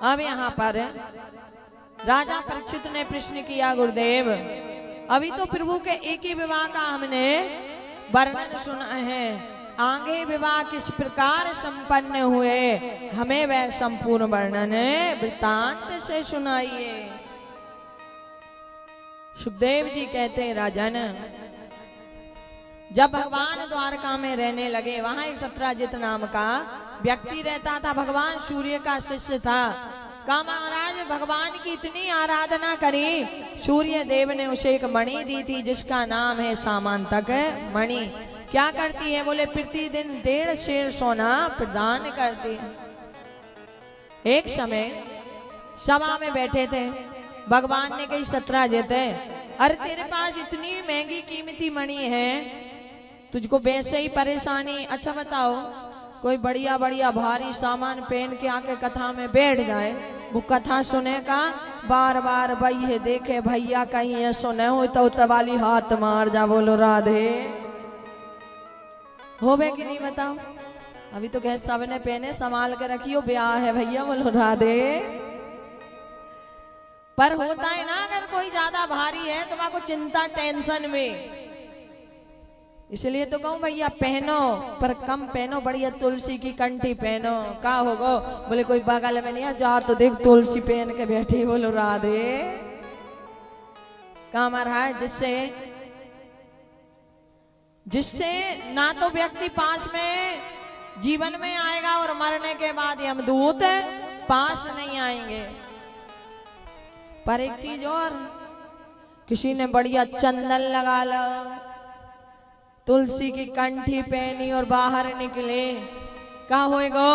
अब यहाँ पर राजा परीक्षित ने प्रश्न किया, गुरुदेव अभी तो प्रभु के एक ही विवाह का हमने वर्णन सुना है, आगे विवाह किस प्रकार संपन्न हुए, हमें वह संपूर्ण वर्णन वृत्तांत से सुनाइए। सुखदेव जी कहते हैं, राजन जब भगवान द्वारका में रहने लगे, वहां एक सत्राजित नाम का व्यक्ति रहता था, भगवान सूर्य का शिष्य था। कहा महाराज भगवान की इतनी आराधना करी, सूर्य देव ने उसे एक मणि दी थी जिसका नाम है सामांतक मणि। क्या करती है? बोले प्रतिदिन 1.5 शेर सोना प्रदान करती है। एक समय सभा में बैठे थे, भगवान ने कही सत्राजित है, अरे तेरे पास इतनी महंगी कीमती मणि है, तुझको वैसे ही परेशानी, अच्छा बताओ कोई बढ़िया बढ़िया भारी सामान पहन के आके कथा में बैठ जाए, वो कथा सुने का बार बार भैया देखे, भैया कहीं ये सुने हो तो तवाली हाथ मार जा, बोलो राधे होवे कि नहीं बताओ। अभी तो कह सब ने पहने, संभाल के रखियो, ब्याह है भैया, बोलो राधे। पर होता है ना, अगर कोई ज्यादा भारी है तो आपको चिंता टेंशन में, इसलिए तो कहूं भैया पहनो पर कम पहनो, बढ़िया तुलसी की कंठी पहनो। का होगो? बोले कोई बगल में नहीं है, जा तो देख तुलसी पहन के बैठी, बोलो राधे। काम आ रहा है जिससे ना तो व्यक्ति पास में जीवन में आएगा और मरने के बाद यमदूत पास नहीं आएंगे। पर एक चीज और, किसी ने बढ़िया चंदन लगा लो, तुलसी की कंठी पहनी और बाहर निकले, क्या होएगा?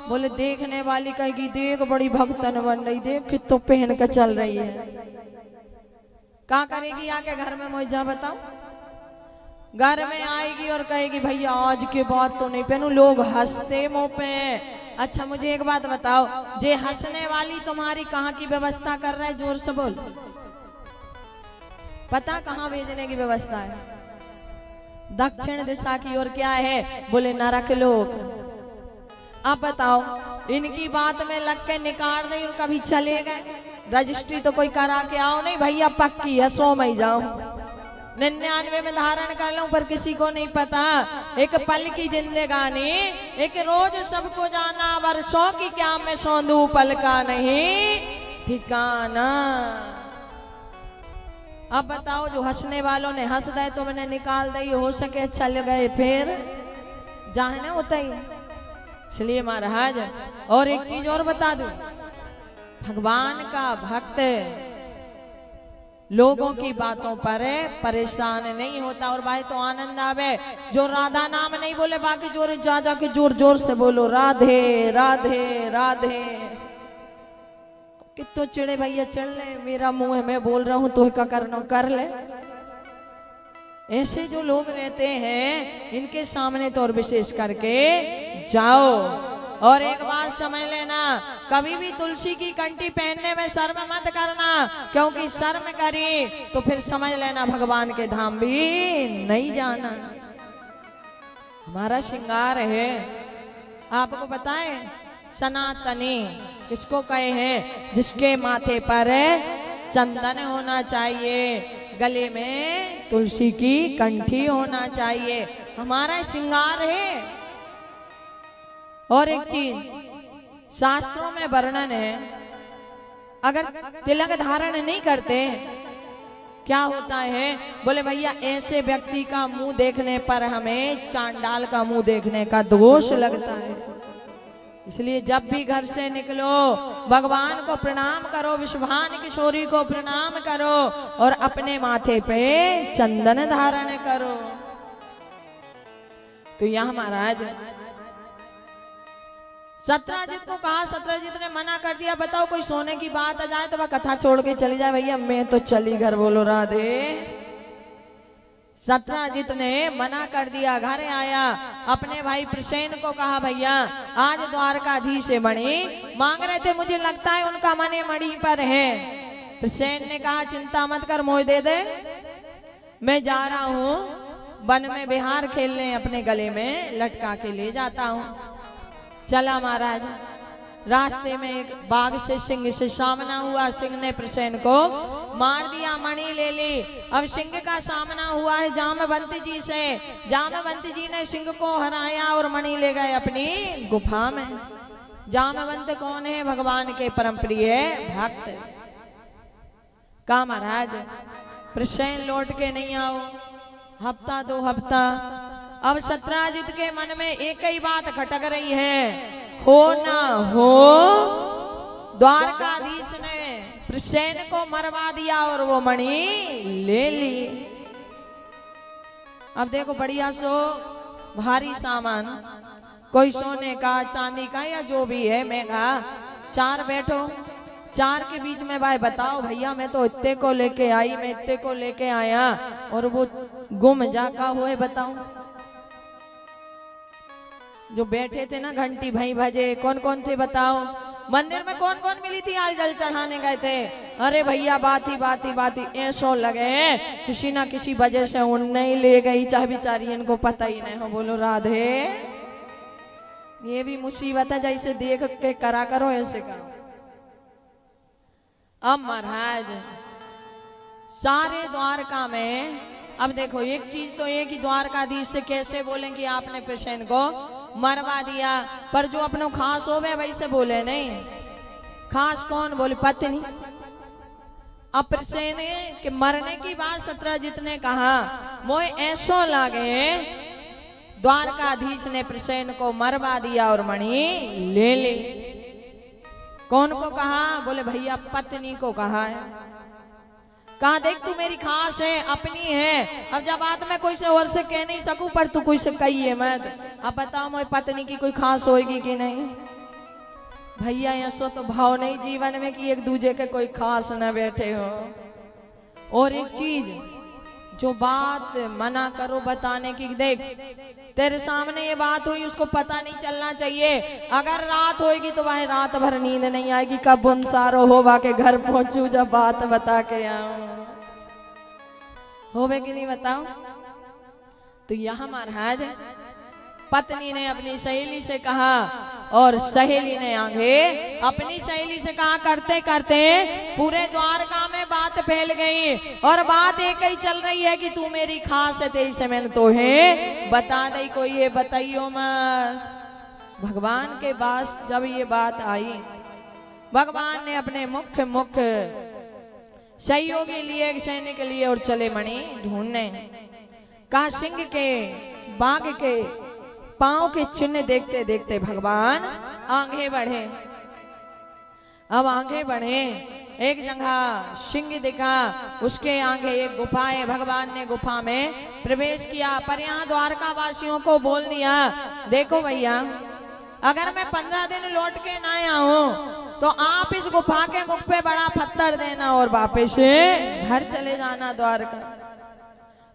बोले देखने वाली कहेगी देख बड़ी भक्तन बन रही, देख तो पहन के चल रही है। क्या करेगी आके घर में? मुझे बताओ। घर में आएगी और कहेगी भैया आज के बाद तो नहीं पहनू, लोग हंसते मुंह पे। अच्छा मुझे एक बात बताओ, जे हंसने वाली तुम्हारी कहाँ की व्यवस्था कर रहा है? जोर से बोल, पता कहाँ भेजने की व्यवस्था है? दक्षिण दिशा की ओर। क्या है? बोले नरक लोक। अब बताओ, इनकी बात में लग के निकाल दे और कभी चले गए, रजिस्ट्री तो कोई करा के आओ नहीं भैया, पक्की है 100 में जाऊं, 99 में धारण कर लूं, पर किसी को नहीं पता। एक पल की जिंदगानी, एक रोज सबको जाना, वर्षों की क्या मैं सौंदू, पल का नहीं ठिकाना। अब बताओ, जो हंसने वालों ने हंस दे तो मैंने निकाल दी, हो सके चल गए फिर जाने होता ही। इसलिए महाराज और एक चीज और बता दूं, भगवान का भक्त लोगों की बातों पर परेशान नहीं होता, और भाई तो आनंद आवे। जो राधा नाम नहीं बोले, बाकी जोर जा के जोर जोर से बोलो राधे राधे राधे। कितो चिड़े भैया चढ़ ले, मेरा मुंह है, मैं बोल रहा हूं तो क्या करना कर ले। ऐसे जो लोग रहते हैं इनके सामने तो और विशेष करके जाओ। और एक बात समझ लेना, कभी भी तुलसी की कंठी पहनने में शर्म मत करना, क्योंकि शर्म करी तो फिर समझ लेना भगवान के धाम भी नहीं जाना। हमारा श्रृंगार है, आपको बताएं, सनातनी किसको कहे हैं? जिसके माथे पर चंदन होना चाहिए, गले में तुलसी की कंठी होना चाहिए, हमारा श्रृंगार है। और एक चीज शास्त्रों में वर्णन है, अगर तिलक धारण नहीं करते क्या होता है? बोले भैया ऐसे व्यक्ति का मुंह देखने पर हमें चांडाल का मुंह देखने का दोष लगता है। इसलिए जब भी घर से निकलो भगवान को प्रणाम करो, विश्वभान किशोरी को प्रणाम करो और अपने माथे पे चंदन धारण करो। तो यह महाराज सत्राजित को कहा, सत्राजित ने मना कर दिया। बताओ कोई सोने की बात आ जाए तो वह कथा छोड़ के चली जाए, भैया मैं तो चली घर, बोलो राधे। सत्राजित ने मना कर दिया, घर आया, अपने भाई प्रसेन को कहा भैया आज द्वारकाधीश से मणि मांग रहे थे, मुझे लगता है उनका मन मणि पर है। प्रसेन ने कहा चिंता मत कर, मोह दे दे, मैं जा रहा हूँ वन में बिहार खेलने, अपने गले में लटका के ले जाता हूँ। चला महाराज रास्ते में एक बाघ से सिंह से सामना हुआ, सिंह ने प्रसेन को मार दिया, मणि ले ली। अब सिंह का सामना हुआ है जामवंत जी से, जामवंत जी ने सिंह को हराया और मणि ले गए अपनी गुफा में। जामवंत कौन है? भगवान के परम प्रिय भक्त। का महाराज प्रसेन लौट के नहीं आओ, हफ्ता 2 हफ्ता। अब सत्राजित के मन में एक ही बात खटक रही है, हो ना हो द्वारकाधीश ने प्रसेन को मरवा दिया और वो मणि ले ली। अब देखो बढ़िया सो भारी सामान, कोई सोने का चांदी का या जो भी है महंगा, 4 बैठो, 4 के बीच में भाई बताओ भैया मैं तो इतने को लेके आई, मैं इतने को लेके आया, और वो गुम जाका हुए बताओ। जो बैठे थे ना घंटी भाई भजे, कौन कौन थे बताओ? मंदिर में कौन कौन मिली थी? आज जल चढ़ाने गए थे। अरे भैया बात ही ऐसो लगे किसी ना किसी वजह से उन नहीं ले गई, चाहे बेचारी इनको पता ही नहीं हो। बोलो राधे। ये भी मुसीबत है, जैसे देख के करा करो ऐसे करो। अब महाराज सारे द्वारका में, अब देखो एक चीज तो ये कि द्वारकाधीश से कैसे बोले कि आपने प्रसेन को मरवा दिया, पर जो अपनों खास हो गए वैसे बोले नहीं। खास कौन? बोले पत्नी। अब प्रसेन के मरने की बात सत्राजित ने कहा, मोए ऐसो लागे द्वारकाधीश ने प्रसेन को मरवा दिया और मणि ले ली। कौन को कहा? बोले भैया पत्नी को कहा है। कहा देख तू मेरी खास है, अपनी है। अब जब बात मैं कोई से और से कह नहीं सकूं, पर तू कोई से कही है मत। अब बताओ मेरी पत्नी की कोई खास होगी कि नहीं? भैया ऐसो तो भाव नहीं जीवन में कि एक दूजे के कोई खास न बैठे हो। और एक चीज जो बात मना करो बताने की, देख तेरे सामने ये बात हुई, उसको पता नहीं चलना चाहिए। अगर रात होगी तो वह रात भर नींद नहीं आएगी, कब बुनसारो होवा के घर पहुंचू जब बात बता के आऊं। होवे कि नहीं बताओ? तो यह महाराज पत्नी ने अपनी सहेली से कहा और सहेली ने आगे अपनी सहेली से कहा। करते करते पूरे द्वारका में बात फैल गई और बात एक ही चल रही है कि तू मेरी खास है, तेरी से मैंने तो है बता दई, कोई ये बताइयो मत। भगवान के पास जब ये बात आई, भगवान ने अपने मुख्य सहयोगी लिए, सैनिक के लिए और चले मणि ढूंढने। कहा सिंह के बाघ के पांव के चिन्ह देखते देखते भगवान आगे बढ़े। अब आगे बढ़े, एक जगह सिंह दिखा, उसके आगे एक गुफा है। भगवान ने गुफा में प्रवेश किया, पर यहाँ द्वारका वासियों को बोल दिया, देखो भैया अगर मैं 15 दिन लौट के ना आऊं तो आप इस गुफा के मुख पे बड़ा पत्थर देना और वापस घर चले जाना द्वारका।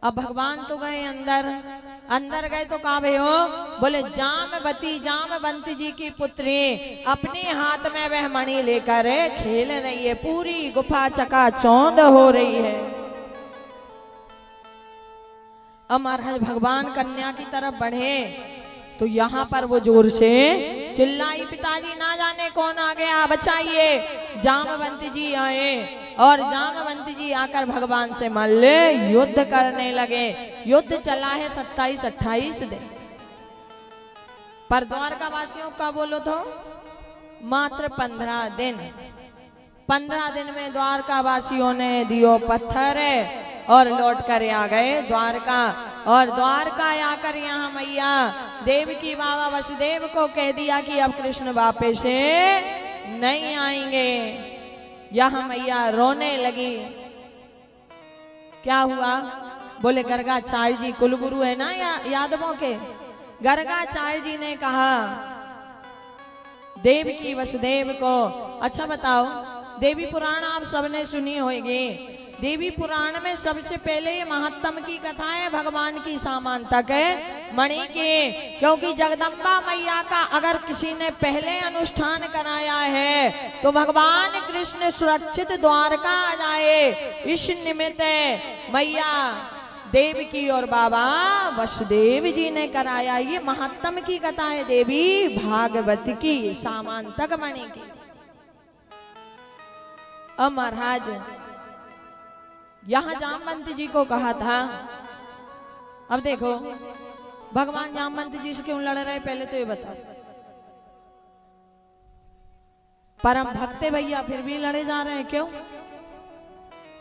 अब भगवान तो गए अंदर गए तो कहा भयो, बोले जामवंती जी की पुत्री अपने हाथ में वह मणि लेकर खेल रही है, पूरी गुफा चकाचौंध हो रही है। अब महाराज भगवान कन्या की तरफ बढ़े तो यहाँ पर वो जोर से चिल्लाई, पिताजी ना जाने कौन आ गया, बचाइए। जामवंती जी आए और जामवंती जी आकर भगवान से मल्ल युद्ध करने लगे। युद्ध चला है 27-28 दिन, पर द्वारका वासियों का बोलो तो मात्र 15 दिन। 15 दिन में द्वारका वासियों ने दियो पत्थर और लौट कर आ गए द्वारका। और द्वारका आकर यहाँ मैया देवकी बाबा वसुदेव को कह दिया कि अब कृष्ण वापस से नहीं आएंगे। यहाँ मैया रोने लगी। क्या हुआ? बोले गर्गाचार्य जी कुलगुरु है ना यादवों के, गर्गाचार्य जी ने कहा देवकी वसुदेव को, अच्छा बताओ देवी पुराण आप सबने सुनी होगी। देवी पुराण में सबसे पहले ये महत्तम की कथा है भगवान की सामान तक है मणि की, क्योंकि जगदम्बा मैया का अगर किसी ने पहले अनुष्ठान कराया है तो भगवान कृष्ण सुरक्षित द्वारका आ जाए, इस निमित्त मैया देवकी और बाबा वसुदेव जी ने कराया। ये महात्म की कथा है देवी भागवत की, सामांतक मणि की। अब महाराज यहां जामवंत जी को कहा था। अब देखो भगवान जामवंत जी से क्यों लड़ रहे, पहले तो ये बताओ। परम भक्त भैया फिर भी लड़े जा रहे हैं, क्यों?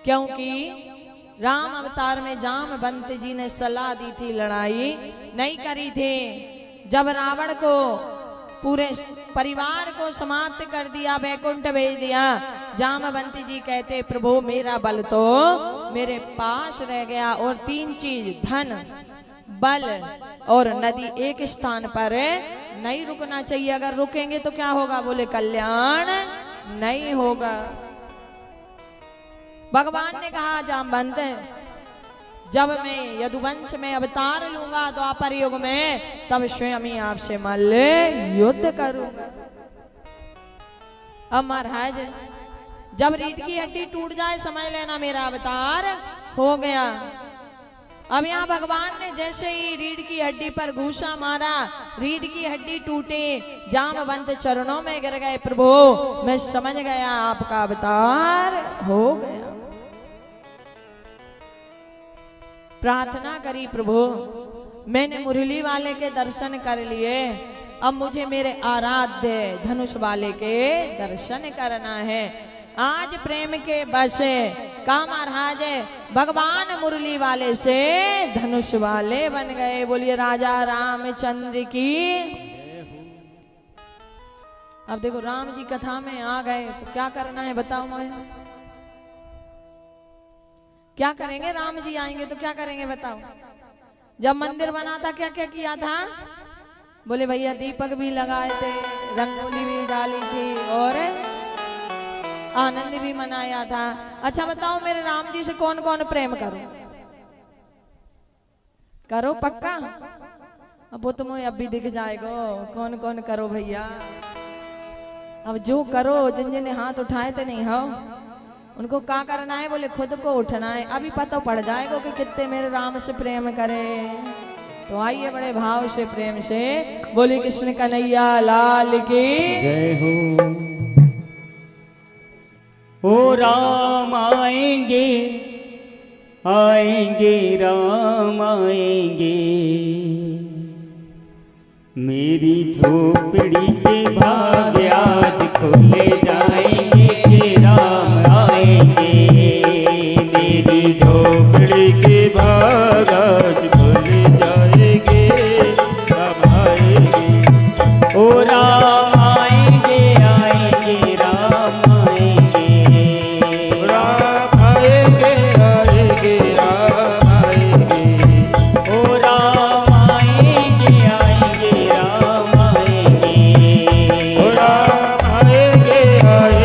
क्योंकि राम अवतार में जामवंत जी ने सलाह दी थी, लड़ाई नहीं करी थी। जब रावण को पूरे परिवार को समाप्त कर दिया, वैकुंठ भेज दिया, जामवंत जी कहते प्रभु मेरा बल तो मेरे पास रह गया और तीन चीज धन बल और नदी एक स्थान पर नहीं रुकना चाहिए। अगर रुकेंगे तो क्या होगा? बोले कल्याण नहीं होगा। भगवान ने कहा जामवंत जब मैं यदुवंश में अवतार लूंगा द्वापर युग में, तब स्वयं ही आपसे मल्ल युद्ध करूंगा। अब महाराज जब रीढ़ की हड्डी टूट जाए समझ लेना मेरा अवतार हो गया। अब यहाँ भगवान ने जैसे ही रीढ़ की हड्डी पर घूसा मारा, रीढ़ की हड्डी टूटे, जामवंत चरणों में गिर गए। प्रभु मैं समझ गया आपका अवतार हो गया। प्रार्थना करी प्रभु मैंने मुरली वाले के दर्शन कर लिए, अब मुझे मेरे आराध्य धनुष वाले के दर्शन करना है। आज प्रेम के बस का महाराज भगवान मुरली वाले से धनुष वाले बन गए। बोलिए राजा रामचंद्र की। अब देखो राम जी कथा में आ गए तो क्या करना है बताओ मैं? क्या करेंगे? राम जी आएंगे तो क्या करेंगे बताओ? जब मंदिर बना था क्या क्या किया था? बोले भैया दीपक भी लगाए थे, रंगोली भी डाली थी और आनंद भी मनाया था। अच्छा बताओ मेरे राम जी से कौन कौन प्रेम करो? करो पक्का? अब वो तुम्हें अब भी दिख जाएगा कौन कौन करो भैया। अब जो करो जिन जिन हाथ उठाए थे नहीं हो उनको क्या करना है? बोले खुद को उठना है। अभी पता पड़ जाएगा कि कितने मेरे राम से प्रेम करे। तो आइए बड़े भाव से प्रेम से बोले कृष्ण कन्हैया लाल की जय हो। ओ राम आएंगे आएंगे राम आएंगे, मेरी झोपड़ी के भाग आज खुले जाएंगे के राम आएंगे। मेरी झोपड़ी के भाग आज खुले जाएंगे राम आएंगे। ओ राम आएंगे आएंगे राम आएंगे, राम आएंगे आएंगे राम आएंगे। ओ राम आएंगे आएंगे राम आएंगे, ओ राम आएंगे आएंगे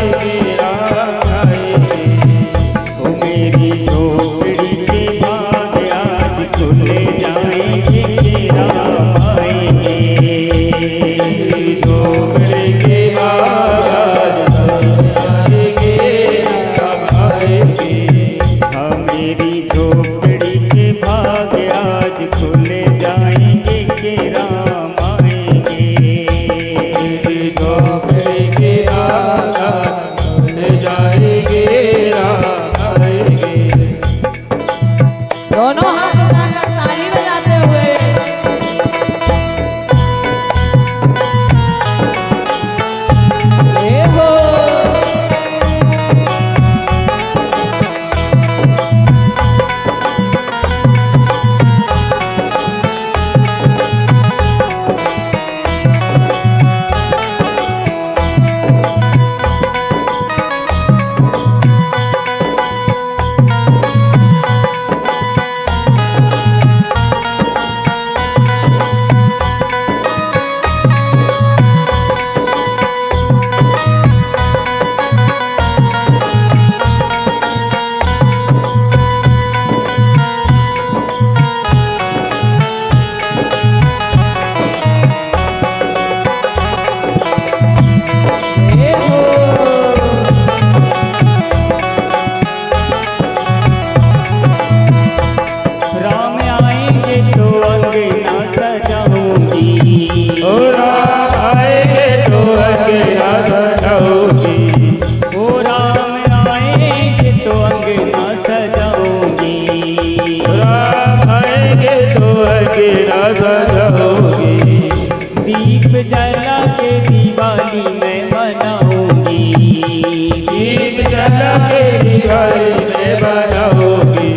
मेरी घर में बनाओगी।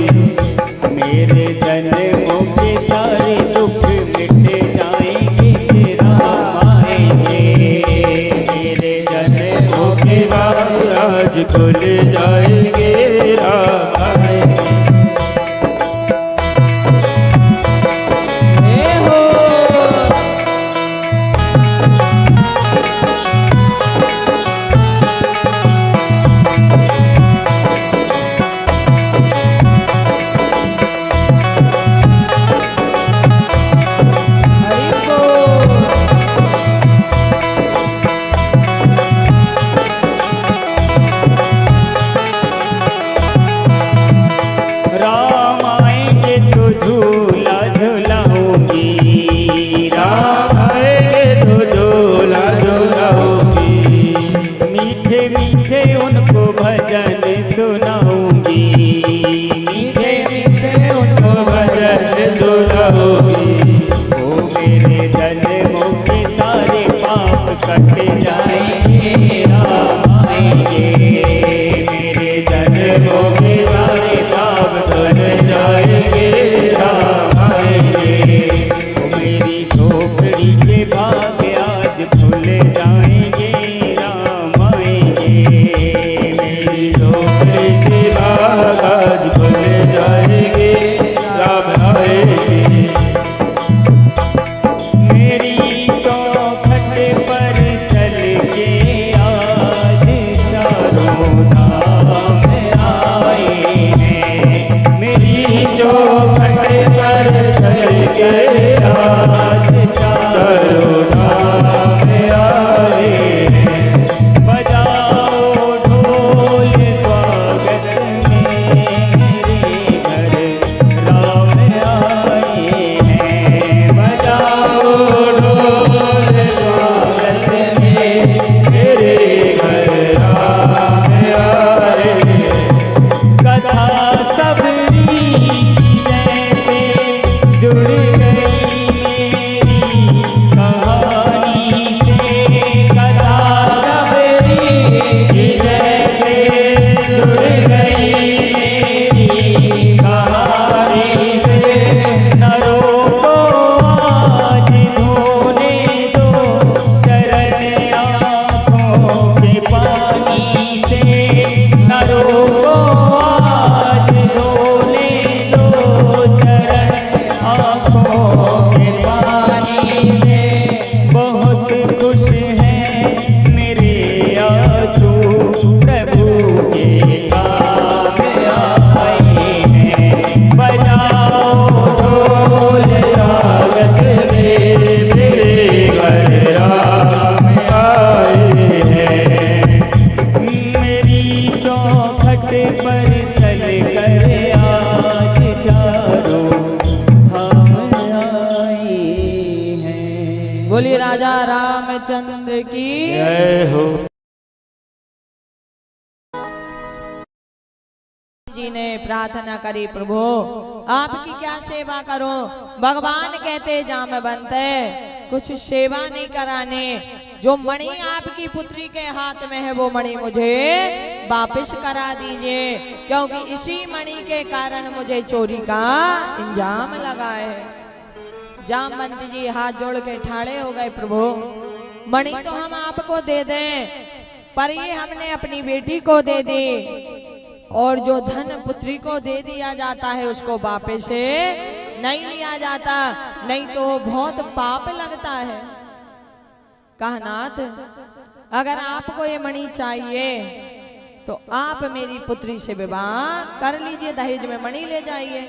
मेरे जन्मों के सारे दुख मिट जाएंगे राम आएंगे। मेरे जन्मों के सारे राज खुल जाएंगे राम आएंगे। हे हो हरि बोल। राम आएंगे तो झूला झूलाऊंगी। राम आएंगे तो झूला झूलाऊंगी। मीठे मीठे उनको भजन सुनाऊंगी। मीठे मीठे उनको भजन सुनाऊंगी। ओ मेरे जन्मों के सारे पाप कट जाएंगे राम आएंगे। मेरे जन्मों के सारे पाप बन जाएंगे राम आएंगे। ओ मेरी झोपड़ी के भाग्य आज खुल जाएंगे राम आएंगे। मेरी झोपड़ी के बाग आज खुल जाएंगे राम आएंगे। मेरी चौखट पर चल के आज चारों धाम आए हैं। मेरी चौखट पर चल के आज चारों धाम आए हैं। बजाओ ढोल स्वागत में मेरे घर राम आए हैं। बजाओ ढोल स्वागत में मेरे घर राम आए हैं। कथा सबरी जैसे जुड़ गई मेरी कहानी से। कथा सबरी जैसे जुड़ गई मेरी कहानी से। नरों को आज धोने दो चरण आँखों के पानी से। नरों को आज धोने दो चरण आँखों के पानी से। बहुत खुश हैं मेरे आंसू प्रभु के काम आए हैं। बजाओ ढोल स्वागत में मेरे घर राम आए हैं। मेरी चौखट पर चल कर आज चारों धाम आए हैं। बोलिए राजा रामचंद्र की। जय हो। जी ने प्रार्थना करी, प्रभु आपकी क्या सेवा करूं। भगवान कहते जाम बनते कुछ सेवा नहीं कराने। जो मणि आपकी पुत्री के हाथ में है वो मणि मुझे वापस करा दीजिए, क्योंकि इसी मणि के कारण मुझे चोरी का इंजाम लगा है। जामवंत जी हाथ जोड़ के ठाड़े हो गए, प्रभु मणि तो हम आपको दे दें, पर ये हमने अपनी बेटी को दे दी, और जो धन पुत्री को दे दिया जाता है उसको वापस से नहीं लिया जाता, नहीं तो बहुत पाप लगता है। कहा नाथ, अगर आपको ये मणि चाहिए तो आप मेरी पुत्री से विवाह कर लीजिए, दहेज में मणि ले जाइए।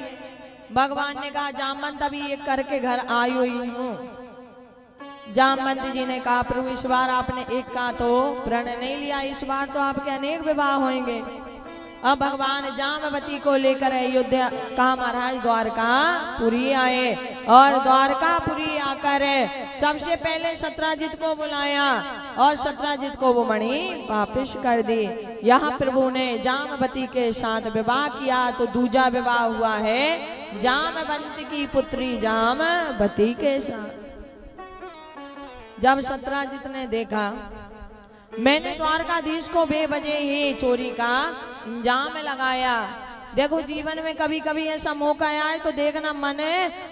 भगवान ने कहा जामवंत अभी ये करके घर आई हुई हूँ। जामवंत जी ने कहा प्रभु इस बार आपने एक का तो प्रण नहीं लिया, इस बार तो आपके अनेक विवाह होंगे। अब भगवान जामवती को लेकर अयोध्या का महाराज द्वारका पुरी आए, और द्वारकापुरी आकर सबसे पहले सत्राजित को बुलाया और सत्राजित को वो मणि वापिस कर दी। यहाँ प्रभु ने जामवती के साथ विवाह किया तो दूजा विवाह हुआ है जामवंत की पुत्री जामवती के साथ। जब सत्राजित ने देखा मैंने द्वारकाधीश को बेवजह ही चोरी का इंजाम लगाया। देखो जीवन में कभी कभी ऐसा मौका आए तो देखना मन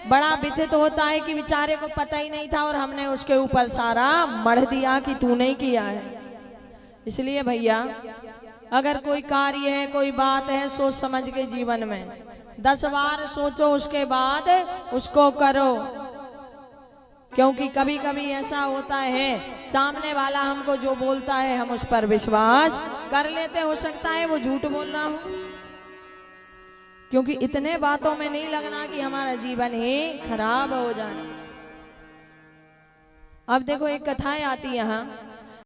बड़ा व्यथित होता है कि बेचारे को पता ही नहीं था और हमने उसके ऊपर सारा मढ़ दिया कि तू नहीं किया है। इसलिए भैया अगर कोई कार्य है, कोई बात है, सोच समझ के जीवन में 10 बार सोचो, उसके बाद उसको करो। क्योंकि कभी कभी ऐसा होता है सामने वाला हमको जो बोलता है हम उस पर विश्वास कर लेते, हो सकता है वो झूठ बोल रहा हो। क्योंकि इतने बातों में नहीं लगना कि हमारा जीवन ही खराब हो जाए। अब देखो एक कथाएं आती है यहाँ